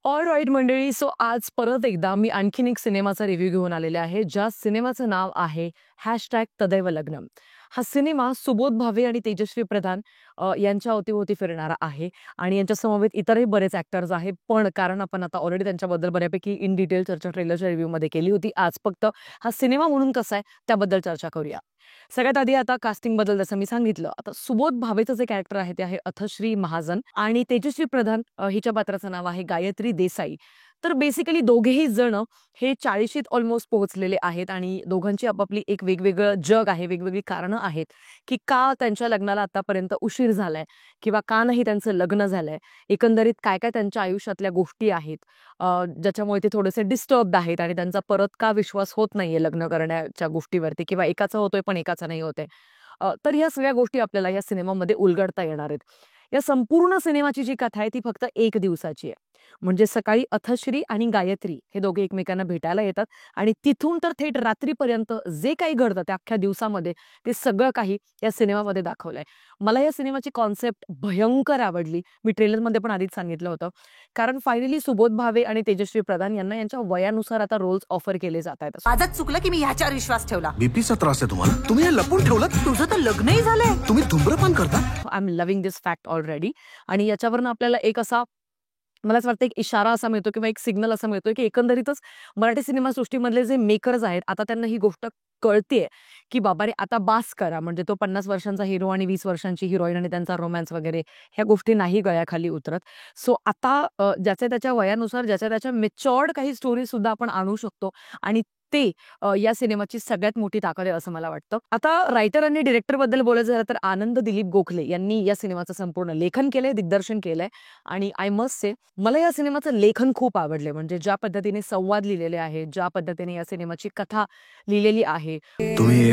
All right मंडळी, so आज परत एकदा मी आणखीन एक सिनेमाचा रिव्ह्यू घेऊन आलेले आहे, ज्या सिनेमाचं नाव आहे #तदैव लग्नम. हा सिनेमा सुबोध भावे आणि तेजस्वी प्रधान यांच्या अवतीभोवती फिरणारा आहे आणि यांच्या समवेत इतरही बरेच ॲक्टर्स आहेत. पण कारण आपण आता ऑलरेडी त्यांच्याबद्दल बऱ्यापैकी इन डिटेल चर्चा ट्रेलरच्या रिव्ह्यूमध्ये केली होती. आज फक्त हा सिनेमा म्हणून कसा आहे त्याबद्दल चर्चा करूया. सगळ्यात आधी आता कास्टिंगबद्दल जसं मी सांगितलं, आता सुबोध भावेचं जे कॅरेक्टर आहे ते आहे अथश्री महाजन आणि तेजस्वी प्रधान हिच्या पात्राचं नाव आहे गायत्री देसाई. तर बेसिकली दोघेही जण हे 40शीत ऑलमोस्ट पोहोचलेले आहेत आणि दोघांची आपापली एक वेगवेगळं जग आहे, वेगवेगळी कारणं आहेत, की का त्यांच्या लग्नाला आतापर्यंत उशीर झालाय किंवा का नाही त्यांचं लग्न झालंय. एकंदरीत काय-काय त्यांच्या आयुष्यातल्या गोष्टी आहेत ज्याच्यामुळे ते थोडेसे डिस्टर्ब्ड आहेत आणि त्यांचा परत का विश्वास होत नाहीये लग्न करण्याच्या गोष्टीवरती किंवा एकाचा होतोय पण एकाचा नाही होतंय. तर ह्या सगळ्या गोष्टी आपल्याला या सिनेमामध्ये उलगडता येणार आहेत. या संपूर्ण सिनेमाची जी कथा आहे ती फक्त 1 दिवसाची आहे. म्हणजे सकाळी अथश्री आणि गायत्री हे दोघे एकमेकांना भेटायला येतात आणि तिथून तर थेट रात्रीपर्यंत जे काही घडतं त्या अख्ख्या दिवसामध्ये ते सगळं काही या सिनेमामध्ये दाखवलंय. मला या सिनेमाची कॉन्सेप्ट भयंकर आवडली. मी ट्रेलरमध्ये पण आधीच सांगितलं होतं. कारण फायनली सुबोध भावे आणि तेजस्वी प्रधान यांना यांच्या वयानुसार आता रोल्स ऑफर केले जात आहेत. माझंच चुकलं की मी ह्याच्यावर विश्वास ठेवला. बीपीचा त्रास आहे तुम्हाला? तुम्ही हे लपून ठेवलं? तुझं तर लग्नही झालंय. तुम्ही धूम्रपान करता? I am loving this fact already. आणि याच्यावरनं आपल्याला एक असा मला असं वाटतं एक इशारा असा मिळतो किंवा एक सिग्नल असा मिळतोय की एकंदरीतच मराठी सिनेमासृष्टीमधले जे मेकर्स आहेत आता त्यांना ही गोष्ट कळतेय की बाबा रे आता बास करा. म्हणजे तो 50 वर्षांचा हिरो आणि 20 वर्षांची हिरोईन आणि त्यांचा रोमॅन्स वगैरे ह्या गोष्टी नाही गळ्याखाली उतरत. सो आता ज्याच्या त्याच्या वयानुसार ज्याच्या त्याच्या मेच्युअर्ड काही स्टोरी सुद्धा आपण आणू शकतो आणि ते या सिनेमाची सगळ्यात मोठी ताकद आहे असं मला वाटतं. आता रायटर आणि डिरेक्टर बद्दल बोलायचं झालं तर आनंद दिलीप गोखले यांनी या सिनेमाचं संपूर्ण लेखन केलंय, दिग्दर्शन केलंय आणि आय मस्ट से मला या सिनेमाचं लेखन खूप आवडलंय. म्हणजे ज्या पद्धतीने संवाद लिहिलेले आहेत, ज्या पद्धतीने या सिनेमाची कथा लिहिलेली आहे. तुम्ही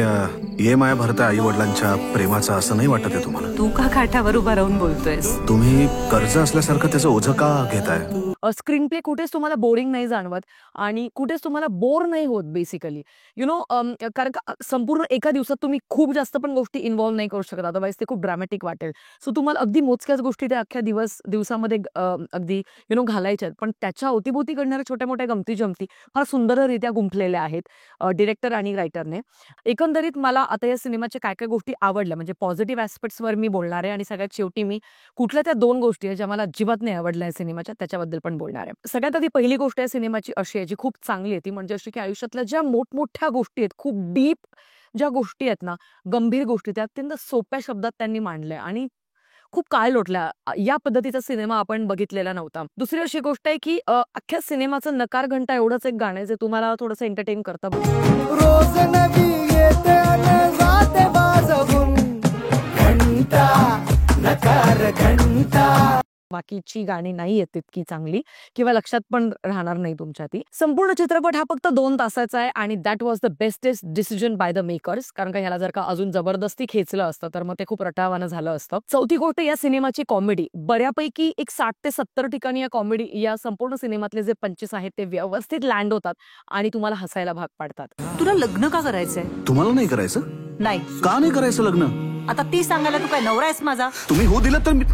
EMI भरता आई वडिलांच्या प्रेमाचा असं नाही वाटत आहे तुम्हाला? तू का काठावर उभा राहून बोलतोयस? तुम्ही कर्ज असल्यासारखं त्याचं ओझं का घेताय? स्क्रीन प्ले कुठेच तुम्हाला बोरिंग नाही जाणवत आणि कुठेच तुम्हाला बोर नाही होत बेसिकली. यु नो कारण का संपूर्ण एका दिवसात तुम्ही खूप जास्त पण गोष्टी इन्व्हॉल्व नाही करू शकत. अदरवाईज ते खूप ड्रॅमॅटिक वाटेल. सो तुम्हाला अगदी मोजक्याच गोष्टी त्या अख्ख्या दिवसामध्ये अगदी घालायच्या आहेत. पण त्याच्या अवतीभोवती घडणाऱ्या छोट्या मोठ्या गमती-जमती फार सुंदररित्या गुंफलेल्या आहेत डिरेक्टर आणि रायटरने. एकंदरीत मला आता या सिनेमाच्या काय-काय गोष्टी आवडल्या म्हणजे पॉझिटिव्ह ॲस्पेक्ट्सवर मी बोलणार आहे आणि सगळ्यात शेवटी मी कुठल्या त्या 2 गोष्टी आहेत ज्या मला अजिबात नाही आवडल्या या सिनेमाच्या त्याच्याबद्दल पण बोलणार आहे. सगळ्यात आधी पहिली गोष्ट या सिनेमाची अशी आहे जी खूप चांगली आहे ती म्हणजे अशी की आयुष्यातल्या ज्या मोठमोठ्या गोष्टी आहेत, खूप डीप ज्या गोष्टी आहेत ना, गंभीर गोष्टी त्या अत्यंत सोप्या शब्दात त्यांनी मांडल्या आणि खूप काळ लोटल्या. या पद्धतीचा सिनेमा आपण बघितलेला नव्हता. दुसरी अशी गोष्ट आहे की अख्ख्या सिनेमाचं नकार घंटा एवढंच एक गाणं आहे जे तुम्हाला थोडंसं एंटरटेन करतं. रोज नवी येते आणि जाते वाजवून घंटा, नकार घंटा. बाकीची गाणी नाही आहेत तितकी चांगली किंवा लक्षात पण राहणार नाही तुमच्या ती. संपूर्ण चित्रपट हा फक्त 2 तासाचा आहे आणि that was the bestest decision by the makers. कारण का ह्याला जर का अजून जबरदस्ती खेचलं असतं तर मग ते खूप रटावानं झालं असतं. चौथी गोष्ट या सिनेमाची कॉमेडी. बऱ्यापैकी एक 60 ते 70 ठिकाणी या कॉमेडी या संपूर्ण सिनेमातले जे पंचेस आहेत ते व्यवस्थित लँड होतात आणि तुम्हाला हसायला भाग पाडतात. तुला लग्न का करायचंय? तुम्हाला नाही करायचं? नाही. का नाही करायचं लग्न? आता ती सांगायला तू काय नवरा आहेस माझा? तुम्ही हो दिलं तर मी...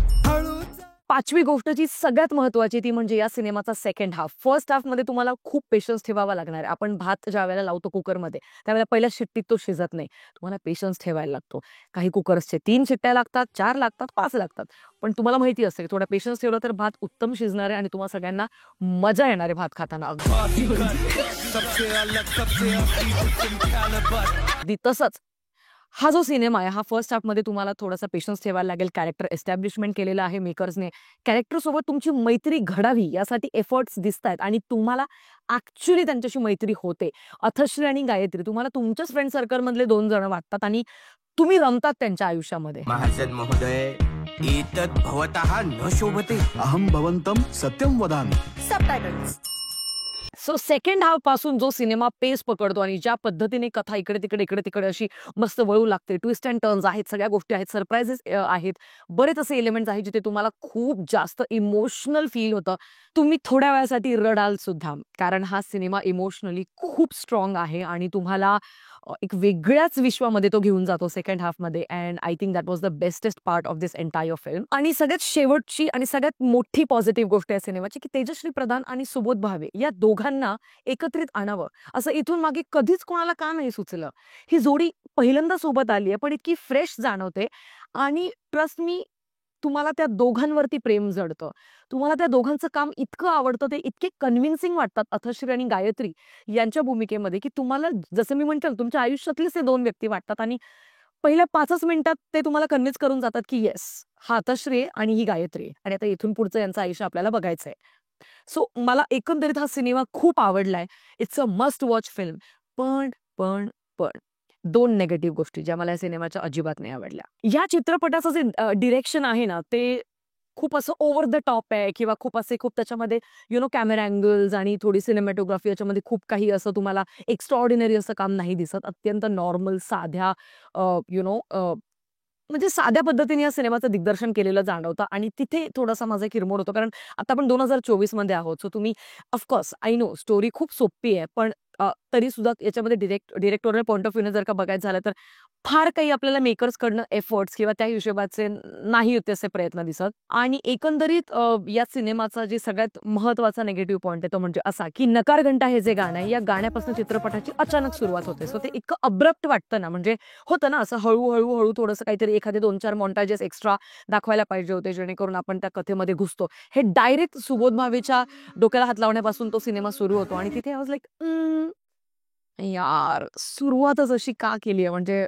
पाचवी गोष्ट जी सगळ्यात महत्वाची ती म्हणजे या सिनेमाचा सेकंड हाफ. फर्स्ट हाफमध्ये तुम्हाला खूप पेशन्स ठेवावा लागणार आहे. आपण भात ज्या वेळेला लावतो कुकरमध्ये त्यावेळेला पहिल्या शिट्टीत तो शिजत नाही. तुम्हाला पेशन्स ठेवायला लागतो. काही कुकर्सचे 3 शिट्ट्या लागतात, 4 लागतात, 5 लागतात. पण तुम्हाला माहिती असते की थोडा पेशन्स ठेवला तर भात उत्तम शिजणार आहे आणि तुम्हाला सगळ्यांना मजा येणार आहे भात खाताना. अगदी तसंच हा जो सिनेमा आहे हा फर्स्ट हाफमध्ये तुम्हाला थोडासा पेशन्स ठेवायला लागेल. कॅरेक्टर एस्टॅब्लिशमेंट केलेलं आहे मेकर्सने. कॅरेक्टर सोबत तुमची मैत्री घडावी यासाठी एफर्ट्स दिसत आहेत आणि तुम्हाला ऍक्च्युली त्यांच्याशी मैत्री होते. अथश्री आणि गायत्री तुम्हाला तुमच्याच फ्रेंड सर्कलमधले 2 जण वाटतात आणि तुम्ही रमतात त्यांच्या आयुष्यामध्ये. महाजन महोदय, एतत् भवतः न शोभते. अहम भवंतम सत्यम वदामि. सबटायटल्स. सो सेकंड हाफ पासून जो सिनेमा पेस पकडतो आणि ज्या पद्धतीने कथा इकडे तिकडे अशी मस्त वळू लागते, ट्विस्ट अँड टर्न्स आहेत, सगळ्या गोष्टी आहेत, सरप्राइजेस आहेत, बरेच असे एलिमेंट्स आहेत जिथे तुम्हाला खूप जास्त इमोशनल फील होतं. तुम्ही थोड्या वेळासाठी रडाल सुद्धा, कारण हा सिनेमा इमोशनली खूप स्ट्रॉंग आहे आणि तुम्हाला एक वेगळ्याच विश्वामध्ये तो घेऊन जातो सेकंड हाफमध्ये. And I think that was the bestest part of this entire film. आणि सगळ्यात शेवटची आणि सगळ्यात मोठी पॉझिटिव्ह गोष्ट आहे सिनेमाची, की तेजश्री प्रधान आणि सुबोध भावे या दोघांना एकत्रित आणावं असं इथून मागे कधीच कोणाला का नाही सुचलं. ही जोडी पहिल्यांदा सोबत आली आहे, पण इतकी फ्रेश जाणवते आणि ट्रस्ट मी, तुम्हाला त्या दोघांवरती प्रेम जडतं. तुम्हाला त्या दोघांचं काम इतकं आवडतं, ते इतके कन्व्हिन्सिंग वाटतात अथश्री आणि गायत्री यांच्या भूमिकेमध्ये, की तुम्हाला जसं मी म्हणते ना, तुमच्या आयुष्यातलेच ते 2 व्यक्ती वाटतात आणि पहिल्या 5च मिनिटात ते तुम्हाला कन्व्हिन्स करून जातात, की येस, हा अथश्री आहे आणि ही गायत्री आहे आणि आता इथून पुढचं यांचं आयुष्य आपल्याला बघायचंय. सो मला एकंदरीत हा सिनेमा खूप आवडलाय. It's a must watch film. पण 2 निगेटिव्ह गोष्टी ज्या मला या सिनेमाच्या अजिबात नाही आवडल्या. या चित्रपटाचं जे डिरेक्शन आहे ना, ते खूप असं ओव्हर द टॉप आहे किंवा खूप त्याच्यामध्ये कॅमेरा अँगल्स आणि थोडी सिनेमॅटोग्राफी याच्यामध्ये खूप काही असं तुम्हाला एक्स्ट्राऑर्डिनरी असं काम नाही दिसत. अत्यंत नॉर्मल साध्या म्हणजे साध्या पद्धतीने या सिनेमाचं दिग्दर्शन केलेलं जाणवतं आणि तिथे थोडासा माझा एक हिरमोड होतो. कारण आता आपण 2024 मध्ये आहोत. सो तुम्ही ऑफकोर्स आय नो स्टोरी खूप सोपी आहे, पण तरी सुद्धा याच्यामध्ये डिरेक्टोरियल पॉइंट ऑफ व्ह्यूने जर का बघायचं झालं तर फार काही आपल्याला मेकर्सकडनं एफर्ट्स किंवा त्या हिशोबाचे नाही होते असे प्रयत्न दिसत. आणि एकंदरीत या सिनेमाचा जे सगळ्यात महत्वाचा निगेटिव्ह पॉइंट आहे तो म्हणजे असा, की नकार घंटा हे जे गाणं आहे, या गाण्यापासून चित्रपटाची अचानक सुरुवात होते. सो ते इतकं अब्रप्ट वाटतं ना, म्हणजे होतं ना असं हळूहळू थोडंसं काहीतरी एखादे 2-4 मॉन्टाजेस एक्स्ट्रा दाखवायला पाहिजे होते, जेणेकरून आपण त्या कथेमध्ये घुसतो. हे डायरेक्ट सुबोध भावेच्या डोक्याला हात लावण्यापासून तो सिनेमा सुरू होतो आणि तिथे आय वॉज लाईक, यार सुरुवातच अशी का केली आहे, म्हणजे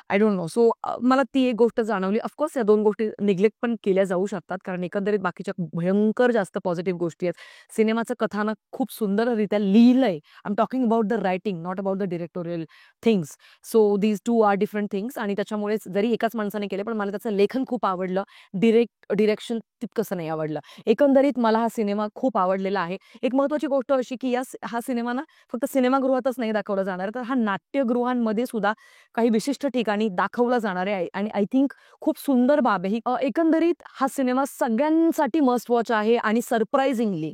आय डोंट नो. सो मला ती एक गोष्ट जाणवली. ऑफकोर्स या 2 गोष्टी निग्लेक्ट पण केल्या जाऊ शकतात, कारण एकंदरीत बाकीच्या भयंकर जास्त पॉझिटिव्ह गोष्टी आहेत. सिनेमाचं कथानक खूप सुंदररित्या लिहिलंय. I am talking about the writing, not about the directorial things. So these 2 are different things आणि त्याच्यामुळेच जरी एकाच माणसाने केले, पण मला त्याचं लेखन खूप आवडलं. डिरेक्शन तितकंसं नाही आवडलं. एकंदरीत मला हा सिनेमा खूप आवडलेला आहे. एक महत्त्वाची गोष्ट अशी, की हा सिनेमा ना फक्त सिनेमागृहातच नाही दाखवला जाणार आहे, तर हा नाट्यगृहांमध्ये सुद्धा काही विशिष्ट ठिकाणी दाखवला जाणार आहे आणि आय थिंक खूप सुंदर बाब आहे ही. एकंदरीत हा सिनेमा सगळ्यांसाठी मस्ट वॉच आहे आणि सरप्राइझिंगली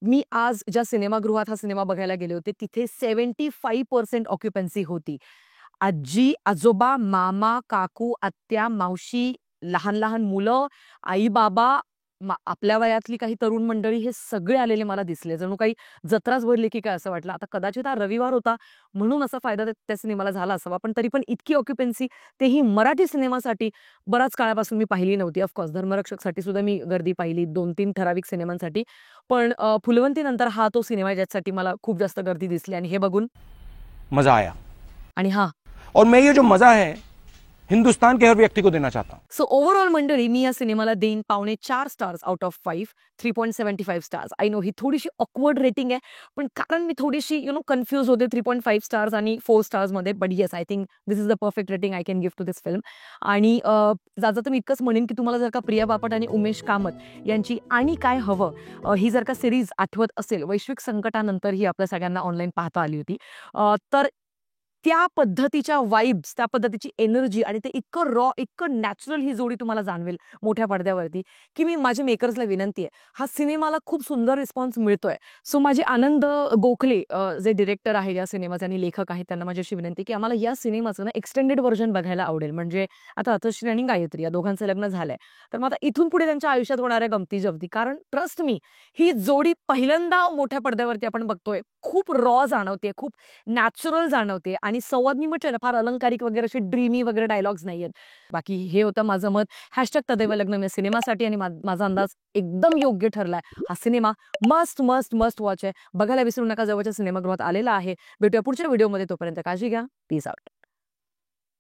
मी आज ज्या सिनेमागृहात हा सिनेमा बघायला गेले होते, तिथे 75% ऑक्युपन्सी होती. आजी, आजोबा, मामा, काकू, आत्या, मावशी, लहान मुलं, आई-बाबा, आपल्या वयातली काही तरुण मंडळी, हे सगळे आलेले मला दिसले. जणू काही जत्राच भरली की काय असं वाटलं. आता कदाचित हा रविवार होता म्हणून असा फायदा त्या सिनेमाला झाला असावा, पण तरी पण इतकी ऑक्युपन्सी, तेही मराठी सिनेमासाठी बऱ्याच काळापासून मी पाहिली नव्हती. ऑफकोर्स धर्मरक्षकसाठी सुद्धा मी गर्दी पाहिली 2-3 ठराविक सिनेमांसाठी, पण फुलवंतीनंतर हा तो सिनेमा ज्यासाठी मला खूप जास्त गर्दी दिसली आणि हे बघून मजा आया। आणि और मैं ये जो मजा है हिंदुस्तान के हर व्यक्ति को देना चाहता हूँ। सो ओव्हरऑल मंडळी, मी या सिनेमाला देईन 4.5 stars out of 5, 3.75 stars. I know ही थोडीशी ऑकवर्ड रेटिंग आहे, पण कारण मी थोडीशी कन्फ्यूज होते 3.5 स्टार्स आणि 4 स्टार्स मध्ये. But yes, I think this is the perfect rating I can give to this film. आणि जाता मी इतकंच म्हणेन, की तुम्हाला जर का प्रिया बापट आणि उमेश कामत यांची आणि काय हवं ही जर का सिरीज आठवत असेल, वैश्विक संकटानंतर ही आपल्या सगळ्यांना ऑनलाईन पाहता आली होती, तर त्या पद्धतीच्या वाइब्स, त्या पद्धतीची एनर्जी आणि ते इतकं रॉ, इतकं नॅचरल ही जोडी तुम्हाला जाणवेल मोठ्या पडद्यावरती, की मी माझ्या मेकर्सला विनंती आहे, हा सिनेमाला खूप सुंदर रिस्पॉन्स मिळतोय. सो माझे आनंद गोखले जे डिरेक्टर आहे या सिनेमाचे आणि लेखक आहेत, त्यांना माझी अशी विनंती, की आम्हाला या सिनेमाचं ना एक्सटेंडेड व्हर्जन बघायला आवडेल. म्हणजे आता अथश्री आणि गायत्री या दोघांचं लग्न झालंय, तर मग आता इथून पुढे त्यांच्या आयुष्यात होणाऱ्या गमती जमती, कारण ट्रस्ट मी, ही जोडी पहिल्यांदा मोठ्या पडद्यावरती आपण बघतोय, खूप रॉ जाणवते, खूप नॅचरल जाणवते आणि संवाद मी म्हटलं ना, फार अलंकारिक वगैरे असे ड्रीमी वगैरे डायलॉग्स नाहीयेत. बाकी हे होतं माझं मत #तदैव लग्न या सिनेमासाठी आणि माझा अंदाज एकदम योग्य ठरलाय. हा cinema must must must watch आहे. बघायला विसरू नका, जवळच्या सिनेमागृहात आलेला आहे. भेटूया पुढच्या व्हिडिओमध्ये. तोपर्यंत काळजी घ्या. Peace out.